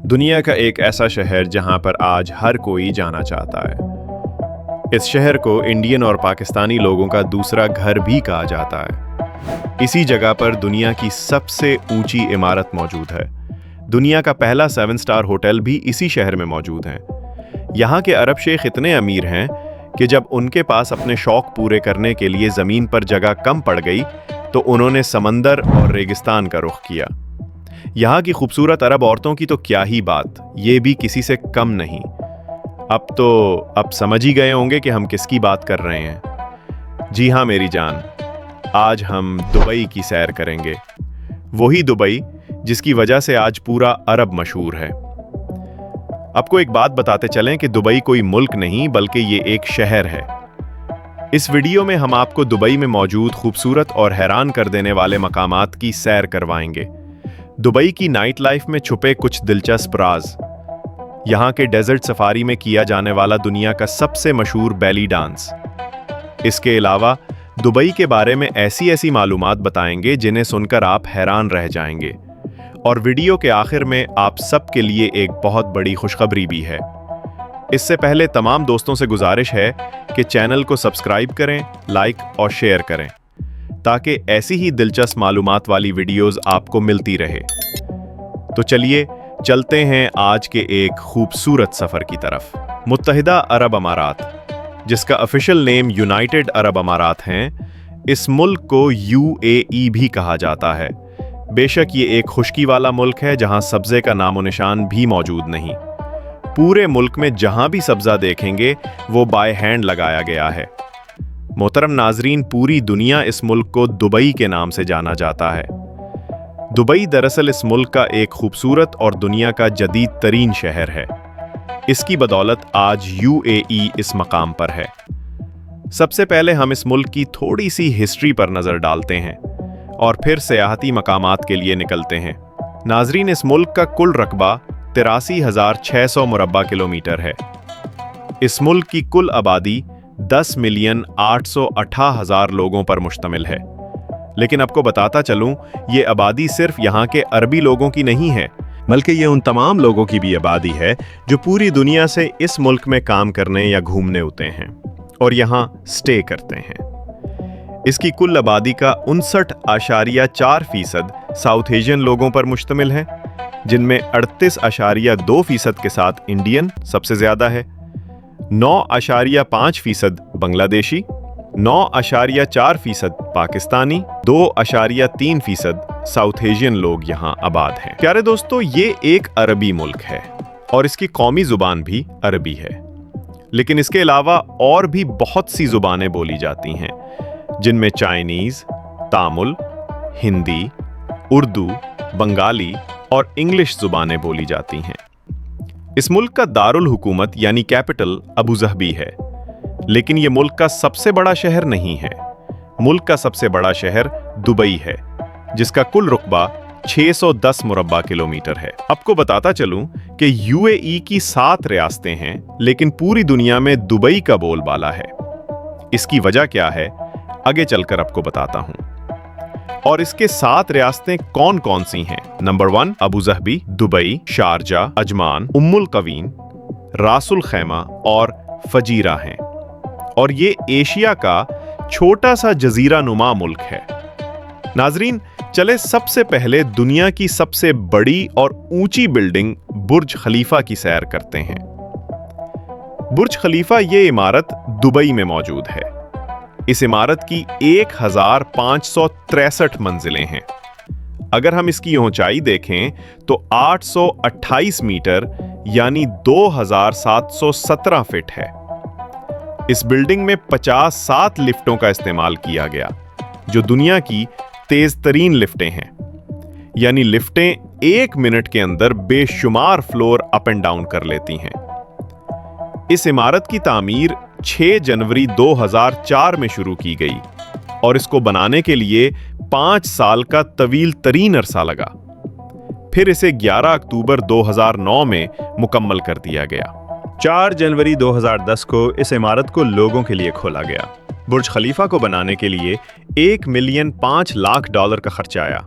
दुनिया का एक ऐसा शहर जहां पर आज हर कोई जाना चाहता है। इस शहर को इंडियन और पाकिस्तानी लोगों का दूसरा घर भी कहा जाता है। इसी जगह पर दुनिया की सबसे ऊंची इमारत मौजूद है। दुनिया का पहला 7 स्टार होटल भी इसी शहर में मौजूद है। यहाँ के अरब शेख इतने अमीर हैं कि जब उनके पास अपने शौक पूरे करने के लिए ज़मीन पर जगह कम पड़ गई तो उन्होंने समंदर और रेगिस्तान का रुख किया। यहाँ की खूबसूरत अरब औरतों की तो क्या ही बात, ये भी किसी से कम नहीं। अब समझ ही गए होंगे कि हम किसकी बात कर रहे हैं। जी हाँ मेरी जान, आज हम दुबई की सैर करेंगे। वही दुबई जिसकी वजह से आज पूरा अरब मशहूर है। आपको एक बात बताते चलें कि दुबई कोई मुल्क नहीं बल्कि ये एक शहर है। इस वीडियो में हम आपको दुबई में मौजूद खूबसूरत और हैरान कर देने वाले मकामात की सैर करवाएंगे। दुबई की नाइट लाइफ में छुपे कुछ दिलचस्प राज, यहाँ के डेजर्ट सफारी में किया जाने वाला दुनिया का सबसे मशहूर बेली डांस। इसके अलावा दुबई के बारे में ऐसी मालूमात बताएंगे जिन्हें सुनकर आप हैरान रह जाएंगे। और वीडियो के आखिर में आप सबके लिए एक बहुत बड़ी खुशखबरी भी है। इससे पहले तमाम दोस्तों से गुजारिश है कि चैनल को सब्सक्राइब करें, लाइक और शेयर करें ताकि ऐसी ही दिलचस्प मालूमात वाली वीडियोस आपको मिलती रहे। तो चलिए चलते हैं आज के एक खूबसूरत सफर की तरफ। मुत्तहिदा अरब अमारात, जिसका ऑफिशियल नेम यूनाइटेड अरब अमारात हैं, इस मुल्क को UAE भी कहा जाता है। बेशक ये एक खुश्की वाला मुल्क है जहां सब्जे का नामो निशान भी मौजूद नहीं। पूरे मुल्क में जहां भी सब्जा देखेंगे वो बाय हैंड लगाया गया है। मोहतरम नाजरीन, पूरी दुनिया इस मुल्क को दुबई के नाम से जाना जाता है। दुबई दरअसल इस मुल्क का एक खूबसूरत और दुनिया का जदीद तरीन शहर है। इसकी बदौलत आज UAE इस मकाम पर है। सबसे पहले हम इस मुल्क की थोड़ी सी हिस्ट्री पर नजर डालते हैं और फिर सियाहती मकामात के लिए निकलते हैं। नाजरीन, इस मुल्क का कुल रकबा 83,600 मुरब्बा किलोमीटर है। इस मुल्क की कुल आबादी 10,808,000 लोगों पर मुश्तमिल है। लेकिन आपको बताता चलूं, ये आबादी सिर्फ यहाँ के अरबी लोगों की नहीं है, बल्कि ये उन तमाम लोगों की भी आबादी है जो पूरी दुनिया से इस मुल्क में काम करने या घूमने होते हैं और यहाँ स्टे करते हैं। इसकी कुल आबादी का 59.4% साउथ एशियन लोगों पर मुश्तमिल है, जिनमें 38.2% के साथ इंडियन सबसे ज्यादा है, 9.5% बांग्लादेशी, 9.4% पाकिस्तानी, 2.3% साउथ एशियन लोग यहाँ आबाद हैं। प्यारे दोस्तों, ये एक अरबी मुल्क है और इसकी कौमी जुबान भी अरबी है। लेकिन इसके अलावा और भी बहुत सी जुबानें बोली जाती हैं, जिनमें चाइनीज, तामिल, हिंदी, उर्दू, बंगाली और इंग्लिश जुबानें बोली जाती हैं। इस मुल्क का दारुल हुकूमत यानी कैपिटल अबू ज़हबी है, लेकिन यह मुल्क का सबसे बड़ा शहर नहीं है। मुल्क का सबसे बड़ा शहर दुबई है, जिसका कुल रुकबा 610 मुरब्बा किलोमीटर है। आपको बताता चलूं कि UAE की 7 रियासतें हैं, लेकिन पूरी दुनिया में दुबई का बोलबाला है। इसकी वजह क्या है, आगे चलकर आपको बताता हूं। और इसके 7 रियासतें कौन कौन सी हैं? Number 1 Abu Dhabi, Dubai, Sharjah, Ajman, Umm al Quwain, Ras al खैमा और फजीरा हैं। और ये एशिया का छोटा सा जजीरा नुमा मुल्क है। नाजरीन, चले सबसे पहले दुनिया की सबसे बड़ी और ऊंची बिल्डिंग बुर्ज खलीफा की सैर करते हैं। बुर्ज खलीफा ये इमारत दुबई में मौजूद है। इस इमारत की 1563 मंजिलें हैं। अगर हम इसकी ऊंचाई देखें तो 828 मीटर यानी 2717 फीट है। इस बिल्डिंग में 57 लिफ्टों का इस्तेमाल किया गया, जो दुनिया की तेज तरीन लिफ्टें हैं। यानी लिफ्टें 1 मिनट के अंदर बेशुमार फ्लोर अप एंड डाउन कर लेती हैं। इस इमारत की तामीर 6 जनवरी 2004 में शुरू की गई और इसको बनाने के लिए 5 साल का तवील तरीन अरसा लगा। फिर इसे 11 अक्टूबर 2009 में मुकम्मल कर दिया गया। 4 जनवरी 2010 को इस इमारत को लोगों के लिए खोला गया। बुर्ज खलीफा को बनाने के लिए $1,05,00,000 का खर्चा आया।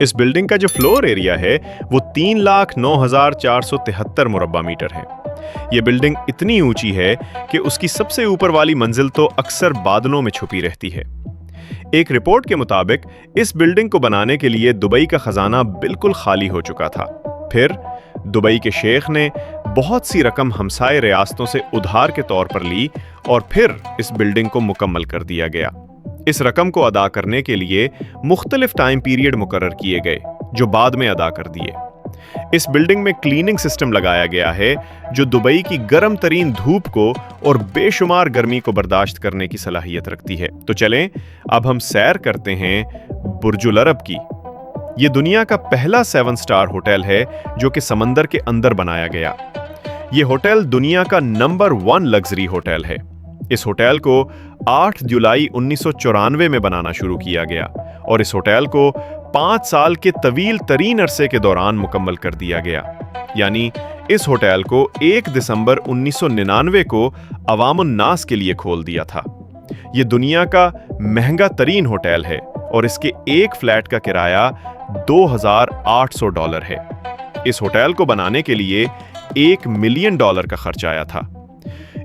इस बिल्डिंग का जो फ्लोर एरिया है वो 3,09,473 मुरब्बा मीटर है। ये बिल्डिंग इतनी ऊंची है कि उसकी सबसे ऊपर वाली मंजिल तो अक्सर बादलों में छुपी रहती है। एक रिपोर्ट के मुताबिक इस बिल्डिंग को बनाने के लिए दुबई का खजाना बिल्कुल खाली हो चुका था। फिर दुबई के शेख ने बहुत सी रकम हमसाए रियासतों से उधार के तौर पर ली और फिर इस बिल्डिंग को मुकम्मल कर दिया गया। इस रकम को अदा करने के लिए मुख्तलिफ टाइम पीरियड मुकर्रर किए गए जो बाद में अदा कर दिए। इस बिल्डिंग में क्लीनिंग सिस्टम लगाया गया है जो दुबई की गर्म तरीन धूप को और बेशुमार गर्मी को बर्दाश्त करने की सलाहियत रखती है। तो चलें अब हम सैर करते हैं बुर्जुल अरब की। ये दुनिया का पहला 7 स्टार होटल है जो कि समंदर के अंदर बनाया गया। ये होटल दुनिया का नंबर 1 लग्जरी होटल है। इस होटल को 8 जुलाई 1994 में बनाना शुरू किया गया और इस होटल को 5 साल के तवील तरीन अरसे के दौरान मुकम्मल कर दिया गया। यानी इस होटल को 1 दिसंबर 1999 को अवामुन नास के लिए खोल दिया था। ये दुनिया का महंगा तरीन होटल है और इसके एक फ्लैट का किराया $2,800 है। इस होटल को बनाने के लिए $1 मिलियन का खर्च आया था।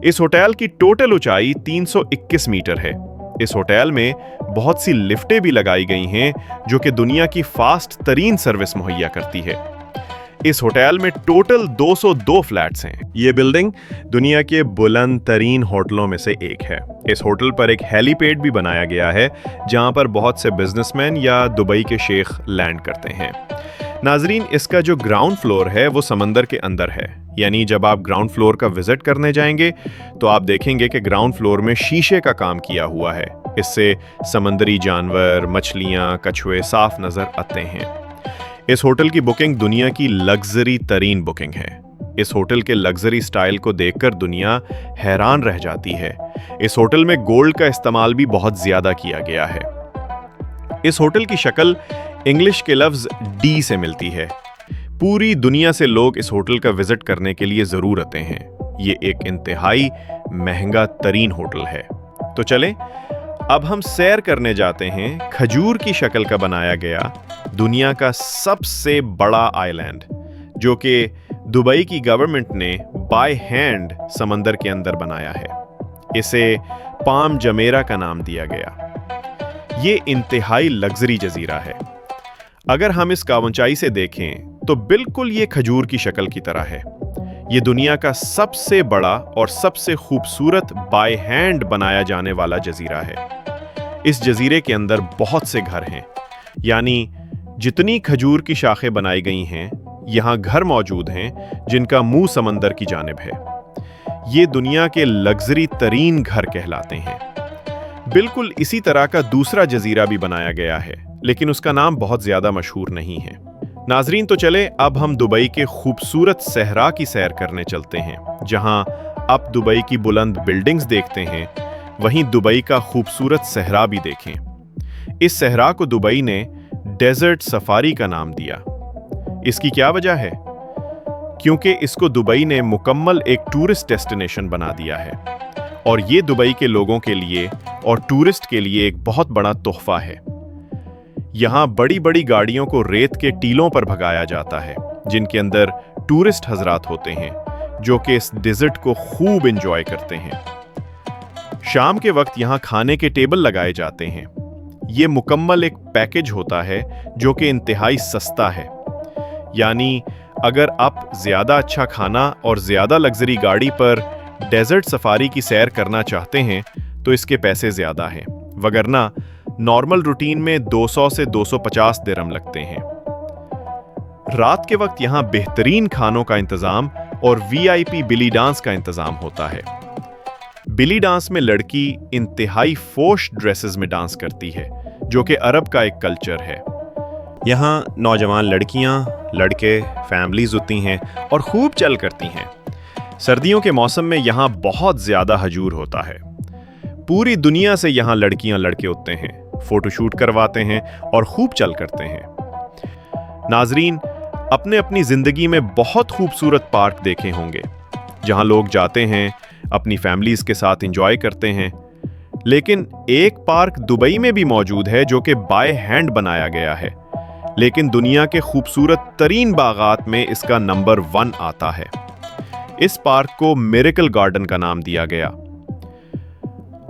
इस होटल की टोटल ऊंचाई 321 मीटर है। इस होटल में बहुत सी लिफ्टें भी लगाई गई हैं जो कि दुनिया की फास्ट तरीन सर्विस मुहैया करती है। इस होटल में टोटल 202 फ्लैट्स हैं। ये बिल्डिंग दुनिया के बुलंद तरीन होटलों में से एक है। इस होटल पर एक हेलीपैड भी बनाया गया है जहां पर बहुत से बिजनेसमैन या दुबई के शेख लैंड करते हैं। नाजरीन, इसका जो ग्राउंड फ्लोर है वो समंदर के अंदर है। यानी जब आप ग्राउंड फ्लोर का विजिट करने जाएंगे तो आप देखेंगे कि ग्राउंड फ्लोर में शीशे का काम किया हुआ है। इससे समंदरी जानवर, मछलियां, कछुए साफ नजर आते हैं। इस होटल की बुकिंग दुनिया की लग्जरी तरीन बुकिंग है। इस होटल के लग्जरी स्टाइल को देखकर दुनिया हैरान रह जाती है। इस होटल में गोल्ड का इस्तेमाल भी बहुत ज्यादा किया गया है। इस होटल की शक्ल इंग्लिश के लफ्ज डी से मिलती है। पूरी दुनिया से लोग इस होटल का विजिट करने के लिए जरूर आते हैं। ये एक इंतहाई महंगा तरीन होटल है। तो चलें अब हम सैर करने जाते हैं खजूर की शक्ल का बनाया गया दुनिया का सबसे बड़ा आइलैंड, जो कि दुबई की गवर्नमेंट ने बाय हैंड समंदर के अंदर बनाया है। इसे पाम जमेरा का नाम दिया गया। ये इंतहाई लग्जरी जजीरा है। अगर हम इसका ऊंचाई से देखें तो बिल्कुल ये खजूर की शक्ल की तरह है। ये दुनिया का सबसे बड़ा और सबसे खूबसूरत बाय हैंड बनाया जाने वाला जजीरा है। इस जजीरे के अंदर बहुत से घर हैं। यानी जितनी खजूर की शाखें बनाई गई हैं, यहाँ घर मौजूद हैं जिनका मुंह समंदर की जानिब है। ये दुनिया के लग्जरी तरीन घर कहलाते हैं। बिल्कुल इसी तरह का दूसरा जजीरा भी बनाया गया है, लेकिन उसका नाम बहुत ज्यादा मशहूर नहीं है। नाजरीन, तो चले अब हम दुबई के खूबसूरत सहरा की सैर करने चलते हैं। जहां आप दुबई की बुलंद बिल्डिंग्स देखते हैं, वहीं दुबई का खूबसूरत सहरा भी देखें। इस सहरा को दुबई ने डेजर्ट सफारी का नाम दिया। इसकी क्या वजह है? क्योंकि इसको दुबई ने मुकम्मल एक टूरिस्ट डेस्टिनेशन बना दिया है और ये दुबई के लोगों के लिए और टूरिस्ट के लिए एक बहुत बड़ा तोहफा है। यहाँ बड़ी बड़ी गाड़ियों को रेत के टीलों पर भगाया जाता है, जिनके अंदर टूरिस्ट हजरात होते हैं जो कि इस डेजर्ट को खूब एंजॉय करते हैं। शाम के वक्त यहाँ खाने के टेबल लगाए जाते हैं। ये मुकम्मल एक पैकेज होता है जो कि इंतहाई सस्ता है। यानी अगर आप ज्यादा अच्छा खाना और ज्यादा लग्जरी गाड़ी पर डेजर्ट सफारी की सैर करना चाहते हैं तो इसके पैसे ज्यादा हैं, वगरना नॉर्मल रूटीन में 200 से 250 दिरहम लगते हैं। रात के वक्त यहाँ बेहतरीन खानों का इंतजाम और वीआईपी बिली डांस का इंतजाम होता है। बिली डांस में लड़की इंतहाई फोश ड्रेसेस में डांस करती है, जो कि अरब का एक कल्चर है। यहाँ नौजवान लड़कियां, लड़के, फैमिलीज होती हैं और खूब चल करती हैं। सर्दियों के मौसम में यहाँ बहुत ज्यादा हजूर होता है। पूरी दुनिया से यहाँ लड़कियां लड़के होते हैं, फोटोशूट करवाते हैं और खूब चल करते हैं। नाजरीन, अपने अपनी जिंदगी में बहुत खूबसूरत पार्क देखे होंगे जहां लोग जाते हैं, अपनी फैमिलीज के साथ एंजॉय करते हैं। लेकिन एक पार्क दुबई में भी मौजूद है जो कि बाय हैंड बनाया गया है। لیکن دنیا کے خوبصورت ترین باغات میں اس کا نمبر 1 آتا ہے۔ اس پارک کو میریکل گارڈن کا نام دیا گیا۔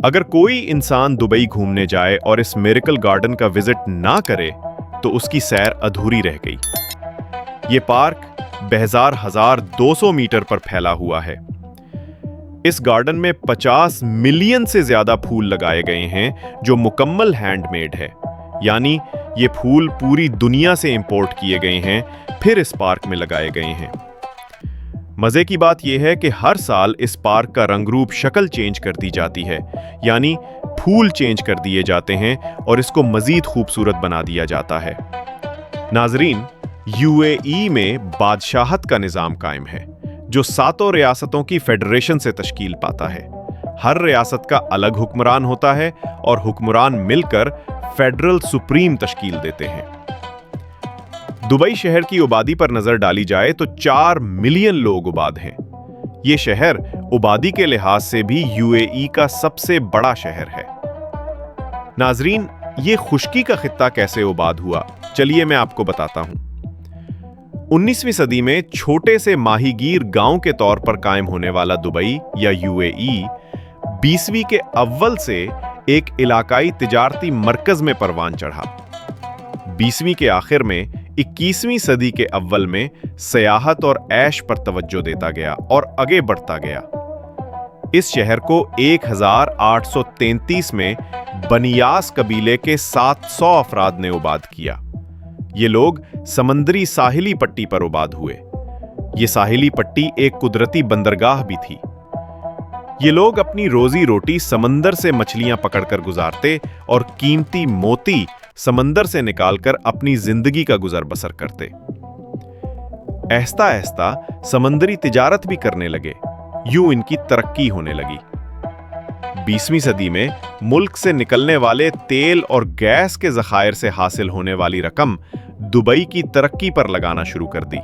اگر کوئی انسان دبئی گھومنے جائے اور اس میریکل گارڈن کا وزٹ نہ کرے تو اس کی سیر ادھوری رہ گئی۔ یہ پارک 2200 میٹر پر پھیلا ہوا ہے۔ اس گارڈن میں 50 ملین سے زیادہ پھول لگائے گئے ہیں جو مکمل ہینڈ میڈ ہے، یعنی یہ پھول پوری دنیا سے امپورٹ کیے گئے ہیں پھر اس پارک میں لگائے گئے ہیں۔ مزے کی بات یہ ہے کہ ہر سال اس پارک کا رنگ روپ شکل چینج کر دی جاتی ہے، یعنی پھول چینج کر دیے جاتے ہیں اور اس کو مزید خوبصورت بنا دیا جاتا ہے۔ ناظرین، UAE میں بادشاہت کا نظام قائم ہے جو 7 ریاستوں کی فیڈریشن سے تشکیل پاتا ہے۔ ہر ریاست کا الگ حکمران ہوتا ہے اور حکمران مل کر فیڈرل سپریم تشکیل دیتے ہیں۔ دبئی شہر کی آبادی پر نظر ڈالی جائے تو 4 ملین لوگ آباد ہیں۔ یہ شہر آبادی کے لحاظ سے بھی UAE کا سب سے بڑا شہر ہے۔ ناظرین، یہ خشکی کا خطہ کیسے آباد ہوا؟ چلیے میں آپ کو بتاتا ہوں۔ 19ویں صدی میں چھوٹے سے ماہی گیر گاؤں کے طور پر قائم ہونے والا دبئی یا UAE 20ویں کے اول سے ایک علاقائی تجارتی مرکز میں پروان چڑھا۔ 20ویں کے آخر میں 21ویں صدی کے اول میں سیاحت اور عیش پر توجہ دیتا گیا اور آگے بڑھتا گیا۔ اس شہر کو 1833 میں بنیاس قبیلے کے 700 افراد نے آباد کیا۔ یہ لوگ سمندری ساحلی پٹی پر آباد ہوئے۔ یہ ساحلی پٹی ایک قدرتی بندرگاہ بھی تھی۔ یہ لوگ اپنی روزی روٹی سمندر سے مچھلیاں پکڑ کر گزارتے اور قیمتی موتی سمندر سے نکال کر اپنی زندگی کا گزر بسر کرتے۔ آہستہ آہستہ سمندری تجارت بھی کرنے لگے، یوں ان کی ترقی ہونے لگی۔ 20ویں صدی میں ملک سے نکلنے والے تیل اور گیس کے ذخائر سے حاصل ہونے والی رقم دبئی کی ترقی پر لگانا شروع کر دی۔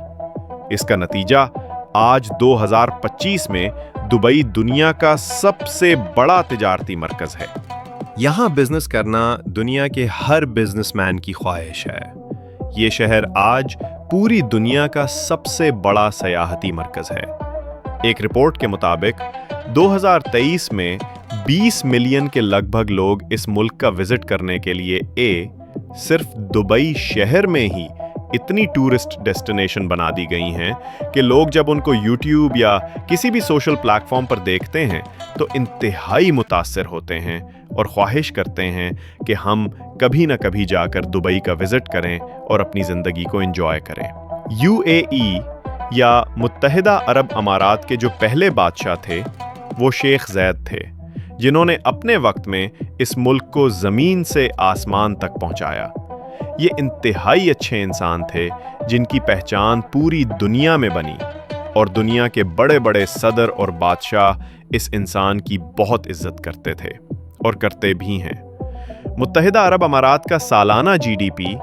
اس کا نتیجہ آج 2025 میں دبئی دنیا کا سب سے بڑا تجارتی مرکز ہے۔ یہاں بزنس کرنا دنیا کے ہر بزنس مین کی خواہش ہے۔ یہ شہر آج پوری دنیا کا سب سے بڑا سیاحتی مرکز ہے۔ ایک رپورٹ کے مطابق 2023 میں 20 ملین کے لگ بھگ لوگ اس ملک کا وزٹ کرنے کے لیے صرف دبئی شہر میں ہی اتنی ٹورسٹ ڈیسٹینیشن بنا دی گئی ہیں کہ لوگ جب ان کو یوٹیوب یا کسی بھی سوشل پلیٹ فارم پر دیکھتے ہیں تو انتہائی متاثر ہوتے ہیں اور خواہش کرتے ہیں کہ ہم کبھی نہ کبھی جا کر دبئی کا وزٹ کریں اور اپنی زندگی کو انجوائے کریں۔ UAE یا متحدہ عرب امارات کے جو پہلے بادشاہ تھے وہ شیخ زید تھے، جنہوں نے اپنے وقت میں اس ملک کو زمین سے آسمان تک پہنچایا۔ یہ انتہائی اچھے انسان تھے جن کی پہچان پوری دنیا میں بنی، اور دنیا کے بڑے بڑے صدر اور بادشاہ اس انسان کی بہت عزت کرتے تھے اور کرتے بھی ہیں۔ متحدہ عرب امارات کا سالانہ GDP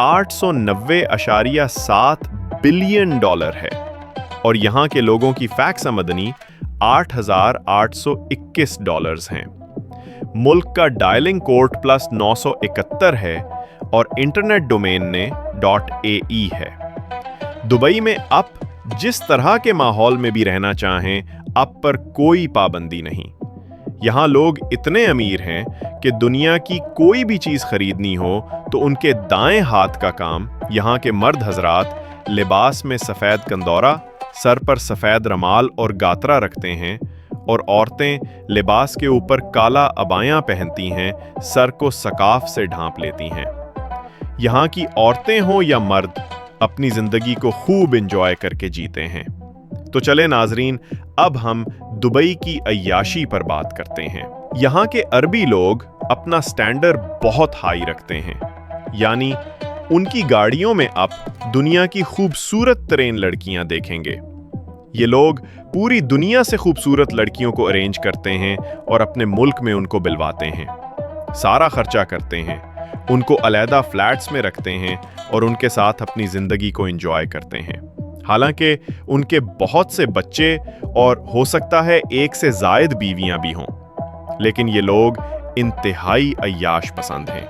890.7 بلین ڈالر ہے، اور یہاں کے لوگوں کی فیکس آمدنی 8,821 ڈالرز ہیں۔ ملک کا ڈائلنگ کوڈ +971 ہے اور انٹرنیٹ ڈومین نے .ae ہے۔ دبئی میں آپ جس طرح کے ماحول میں بھی رہنا چاہیں، آپ پر کوئی پابندی نہیں۔ یہاں لوگ اتنے امیر ہیں کہ دنیا کی کوئی بھی چیز خریدنی ہو تو ان کے دائیں ہاتھ کا کام یہاں کے مرد حضرات لباس میں سفید کندورہ، سر پر سفید رمال اور گاترا رکھتے ہیں، اور عورتیں لباس کے اوپر کالا عبایاں پہنتی ہیں، سر کو سکاف سے ڈھانپ لیتی ہیں۔ یہاں کی عورتیں ہوں یا مرد اپنی زندگی کو خوب انجوائے کر کے جیتے ہیں۔ تو چلے ناظرین، اب ہم دبئی کی عیاشی پر بات کرتے ہیں۔ یہاں کے عربی لوگ اپنا سٹینڈرڈ بہت ہائی رکھتے ہیں، یعنی ان کی گاڑیوں میں آپ دنیا کی خوبصورت ترین لڑکیاں دیکھیں گے۔ یہ لوگ پوری دنیا سے خوبصورت لڑکیوں کو ارینج کرتے ہیں اور اپنے ملک میں ان کو بلواتے ہیں، سارا خرچہ کرتے ہیں، ان کو علیحدہ فلیٹس میں رکھتے ہیں اور ان کے ساتھ اپنی زندگی کو انجوائے کرتے ہیں۔ حالانکہ ان کے بہت سے بچے اور ہو سکتا ہے ایک سے زائد بیویاں بھی ہوں، لیکن یہ لوگ انتہائی عیاش پسند ہیں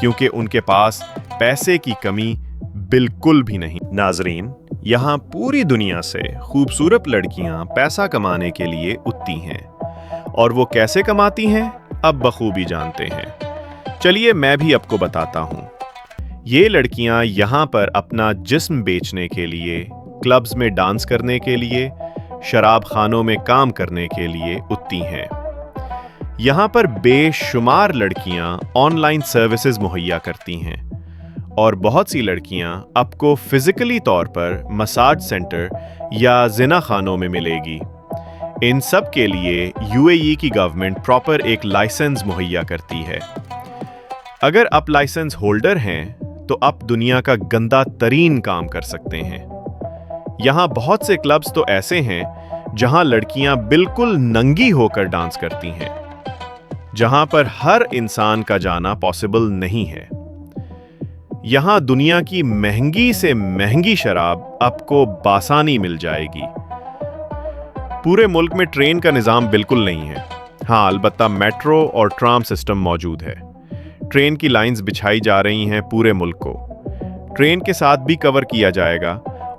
کیونکہ ان کے پاس پیسے کی کمی बिल्कुल भी नहीं। नाजरीन, यहाँ पूरी दुनिया से खूबसूरत लड़कियां पैसा कमाने के लिए उठती हैं, और वो कैसे कमाती हैं अब बखूबी जानते हैं। चलिए मैं भी आपको बताता हूँ। ये लड़कियां यहाँ पर अपना जिस्म बेचने के लिए, क्लब्स में डांस करने के लिए, शराब खानों में काम करने के लिए उठती हैं। यहाँ पर बेशुमार लड़कियां ऑनलाइन सर्विसेज मुहैया करती हैं, और बहुत सी लड़कियां आपको फिजिकली तौर पर मसाज सेंटर या जिना खानों में मिलेगी। इन सब के लिए यूएई की गवर्नमेंट प्रॉपर एक लाइसेंस मुहैया करती है। अगर आप लाइसेंस होल्डर हैं तो आप दुनिया का गंदा तरीन काम कर सकते हैं। यहाँ बहुत से क्लब्स तो ऐसे हैं जहाँ लड़कियां बिल्कुल नंगी होकर डांस करती हैं, जहाँ पर हर इंसान का जाना पॉसिबल नहीं है। यहाँ दुनिया की महंगी से महंगी शराब आपको बासानी मिल जाएगी। पूरे मुल्क में ट्रेन का निज़ाम बिल्कुल नहीं है। हाँ, अलबत्ता मेट्रो और ट्राम सिस्टम मौजूद है। ट्रेन की लाइंस बिछाई जा रही हैं पूरे मुल्क को। ट्रेन के साथ भी कवर किया जाएगा,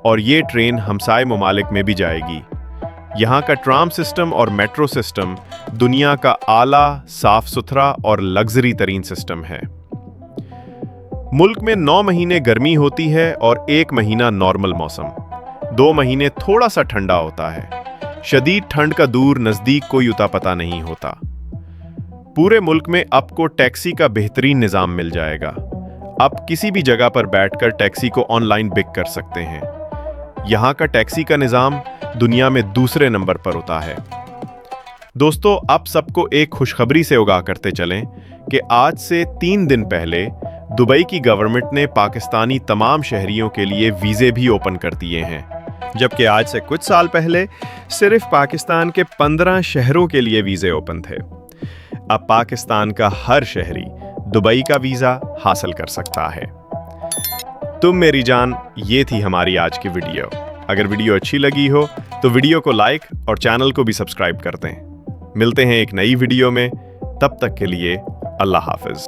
और ये ट्रेन हमसाए ममालिक में भी जाएगी। यहाँ का ट्राम सिस्टम और मेट्रो सिस्टम दुनिया का आला, साफ सुथरा और लग्जरी तरीन सिस्टम है। मुल्क में 9 महीने गर्मी होती है और 1 महीना नॉर्मल मौसम। 2 महीने थोड़ा सा ठंडा होता है। शदीद ठंड का दूर नज़दीक कोई उता पता नहीं होता। पूरे मुल्क में आपको टैक्सी का बेहतरीन निज़ाम मिल जाएगा। आप किसी भी जगह पर बैठकर टैक्सी को ऑनलाइन बुक कर सकते हैं। यहाँ का टैक्सी का निज़ाम दुनिया में दूसरे नंबर पर होता है। दोस्तों, आप सबको एक खुशखबरी से उगा करते चलें कि आज से 3 दिन पहले दुबई की गवर्नमेंट ने पाकिस्तानी तमाम शहरियों के लिए वीज़े भी ओपन कर दिए हैं, जबकि आज से कुछ साल पहले सिर्फ पाकिस्तान के 15 शहरों के लिए वीज़े ओपन थे। अब पाकिस्तान का हर शहरी दुबई का वीज़ा हासिल कर सकता है। तुम मेरी जान, ये थी हमारी आज की वीडियो। अगर वीडियो अच्छी लगी हो तो वीडियो को लाइक और चैनल को भी सब्सक्राइब कर दें। मिलते हैं एक नई वीडियो में, तब तक के लिए अल्लाह हाफिज।